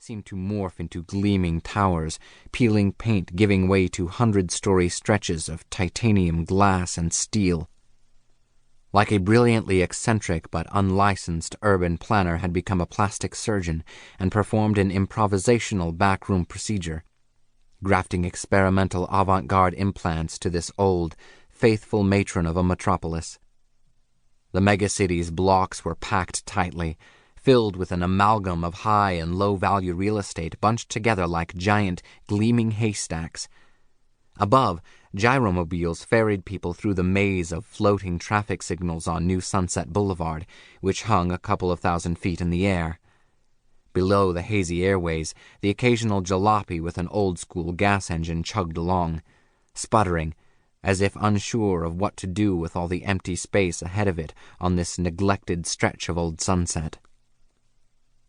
seemed to morph into gleaming towers, peeling paint giving way to 100-story stretches of titanium glass and steel. Like a brilliantly eccentric but unlicensed urban planner had become a plastic surgeon and performed an improvisational backroom procedure, grafting experimental avant-garde implants to this old, faithful matron of a metropolis. The megacity's blocks were packed tightly, filled with an amalgam of high and low-value real estate bunched together like giant, gleaming haystacks. Above, gyromobiles ferried people through the maze of floating traffic signals on New Sunset Boulevard, which hung a couple of thousand feet in the air. Below the hazy airways, the occasional jalopy with an old-school gas engine chugged along, sputtering, as if unsure of what to do with all the empty space ahead of it on this neglected stretch of old Sunset.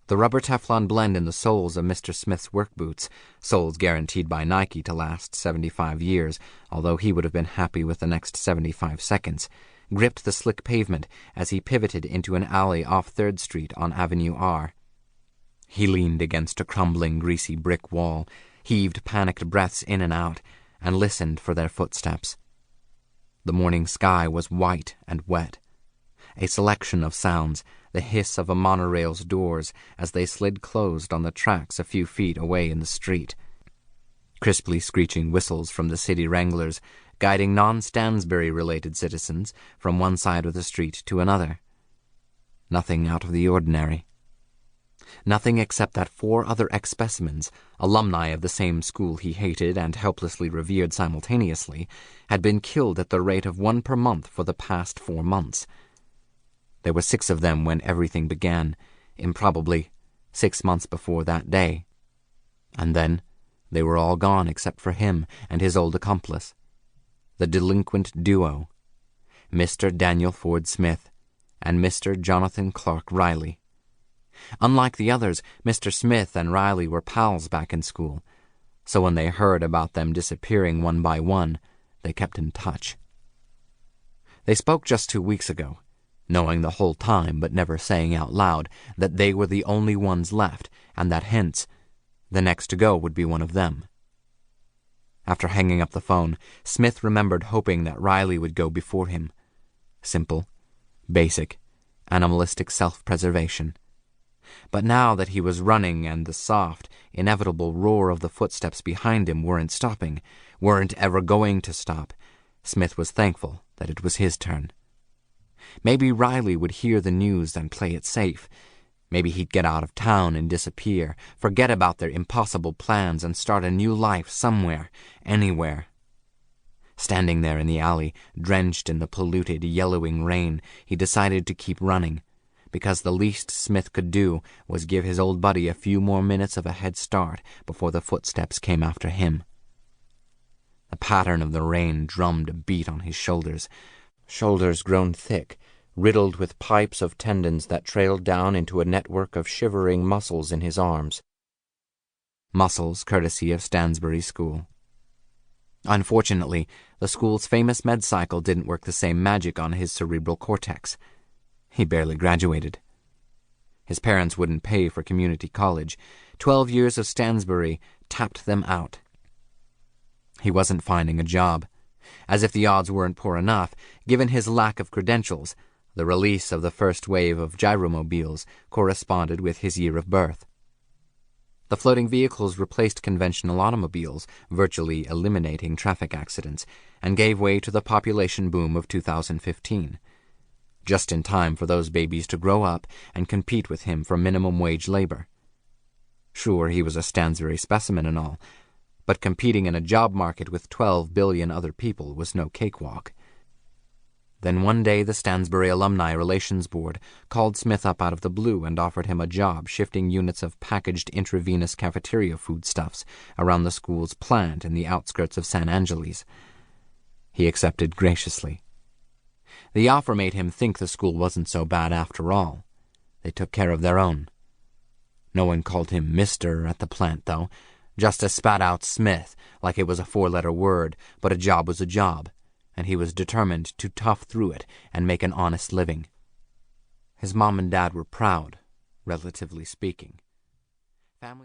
The rubber Teflon blend in the soles of Mr. Smith's work boots, soles guaranteed by Nike to last 75 years, although he would have been happy with the next 75 seconds, gripped the slick pavement as he pivoted into an alley off 3rd Street on Avenue R. He leaned against a crumbling, greasy brick wall, heaved panicked breaths in and out, and listened for their footsteps. The morning sky was white and wet. A selection of sounds, the hiss of a monorail's doors as they slid closed on the tracks a few feet away in the street, crisply screeching whistles from the city wranglers, guiding non-Stansbury-related citizens from one side of the street to another. Nothing out of the ordinary. Nothing except that 4 other ex-specimens, alumni of the same school he hated and helplessly revered simultaneously, had been killed at the rate of 1 per month for the past 4 months. There were 6 of them when everything began, improbably 6 months before that day. And then they were all gone except for him and his old accomplice, the delinquent duo, Mr. Daniel Ford Smith and Mr. Jonathan Clark Riley. Unlike the others, Mr. Smith and Riley were pals back in school, so when they heard about them disappearing one by one, they kept in touch. They spoke just 2 weeks ago, knowing the whole time but never saying out loud that they were the only ones left, and that hence the next to go would be one of them. After hanging up the phone, Smith remembered hoping that Riley would go before him. Simple, basic, animalistic self-preservation. But now that he was running and the soft, inevitable roar of the footsteps behind him weren't stopping, weren't ever going to stop, Smith was thankful that it was his turn. Maybe Riley would hear the news and play it safe. Maybe he'd get out of town and disappear, forget about their impossible plans and start a new life somewhere, anywhere. Standing there in the alley, drenched in the polluted, yellowing rain, he decided to keep running, because the least Smith could do was give his old buddy a few more minutes of a head start before the footsteps came after him. The pattern of the rain drummed a beat on his shoulders grown thick, riddled with pipes of tendons that trailed down into a network of shivering muscles in his arms. Muscles courtesy of Stansbury School. Unfortunately, the school's famous med cycle didn't work the same magic on his cerebral cortex. He barely graduated. His parents wouldn't pay for community college. 12 years of Stansbury tapped them out. He wasn't finding a job. As if the odds weren't poor enough, given his lack of credentials, the release of the first wave of gyromobiles corresponded with his year of birth. The floating vehicles replaced conventional automobiles, virtually eliminating traffic accidents, and gave way to the population boom of 2015. Just in time for those babies to grow up and compete with him for minimum wage labor. Sure, he was a Stansbury specimen and all, but competing in a job market with 12 billion other people was no cakewalk. Then one day the Stansbury Alumni Relations Board called Smith up out of the blue and offered him a job shifting units of packaged intravenous cafeteria foodstuffs around the school's plant in the outskirts of San Angeles. He accepted graciously. The offer made him think the school wasn't so bad after all. They took care of their own. No one called him Mr. at the plant, though, just spat out Smith like it was a 4-letter word, but a job was a job, and he was determined to tough through it and make an honest living. His mom and dad were proud, relatively speaking. Families